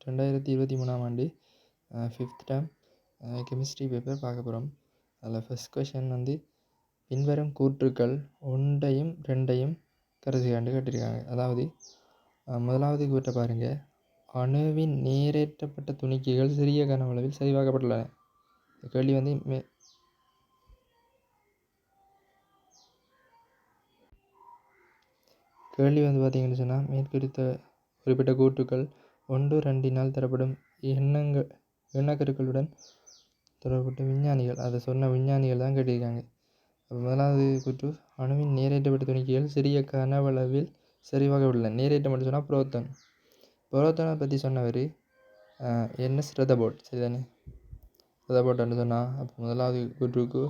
2023ஆம் ஆண்டு 5th term chemistry paper பார்க்க போகிறோம். அதில் ஃபஸ்ட் கொஷின் வந்து பின்வரும் கூற்றுக்கள் 1ஐயும் 2ஐயும் கருதுகாண்டு கேட்டிருக்காங்க. அதாவது முதலாவது கூற்றை பாருங்கள். அணுவின் நீரேற்றப்பட்ட துணிக்கைகள் சிறிய கனவளவில் சரிவாக்கப்பட்டுள்ளன. கேள்வி வந்து பார்த்தீங்கன்னு சொன்னால் குறிப்பிட்ட கூற்றுக்கள் 1, 2 தரப்படும் எண்ணக்கருக்களுடன் தொடர்புடைய விஞ்ஞானிகள், அதை சொன்ன விஞ்ஞானிகள் தான் கேட்டிருக்காங்க. அப்போ முதலாவது கூற்று, அணுவின் நீரேற்றப்பட்ட துணிக்கைகள் சிறிய கனவளவில் சரிவாக உள்ளன. நீரேற்றம் மட்டும் சொன்னால் புரோத்தனை பற்றி சொன்னவர் என்எஸ் ரதபோர்ட், சரிதானே? ரதபோர்ட்னு சொன்னால் அப்போ முதலாவது கூற்றுக்கு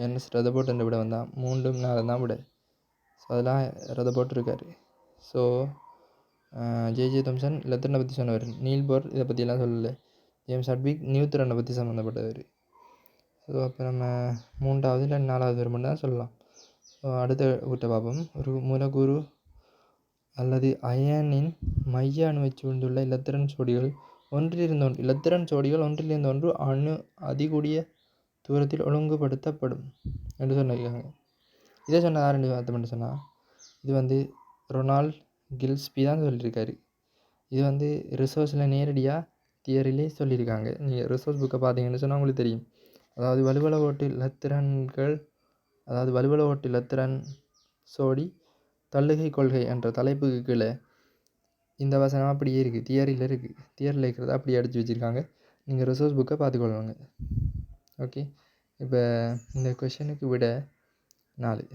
என்எஸ் ரதபோர்ட் என்ற விட வந்தால் 3, 4 தான் விட. ஸோ அதெல்லாம் ரதபோர்ட் இருக்கார். ஸோ ஜே தாம்சன் லெத்தனை பற்றி சொன்னவர். நீல் போர் இதை பற்றியெல்லாம் சொல்லலை. ஜேம்ஸ் ஹட்விக் நியூட்ரனை பற்றி சம்மந்தப்பட்டவர். ஸோ அப்போ நம்ம 3வது இல்லை 4வது வரை மட்டும் தான் சொல்லலாம். ஸோ அடுத்த கூற்றை பார்ப்போம். ஒரு மூலக்கூறு அல்லது அயனின் மைய அணுவை சூழ்ந்துள்ள இலத்திரன் ஜோடிகள் ஒன்றிலிருந்து ஒன்று அணு அதிகூடிய தூரத்தில் ஒழுங்குபடுத்தப்படும் என்று சொல்லியிருக்காங்க. இதை சொன்ன யாருன்னு அர்த்தம் சொன்னால் இது வந்து ரொனால்ட் கில்ஸ்பி தான் சொல்லியிருக்காரு. இது வந்து ரிசோர்ஸில் நேரடியாக தியரிலே சொல்லியிருக்காங்க. நீங்கள் ரிசோர்ஸ் புக்கை பார்த்தீங்கன்னு சொன்னால் உங்களுக்கு தெரியும். அதாவது வலுவள ஓட்டு இலத்திரன் சோடி தள்ளுகை கொள்கை என்ற தலைப்புக்கு கீழே இந்த வசனம் அப்படியே இருக்குது, தியரியில் இருக்கிறத அப்படியே அடித்து வச்சுருக்காங்க. நீங்கள் ரிசோர்ஸ் புக்கை பார்த்துக்கொள்வாங்க. ஓகே, இப்போ இந்த கொஷனுக்கு விட 4.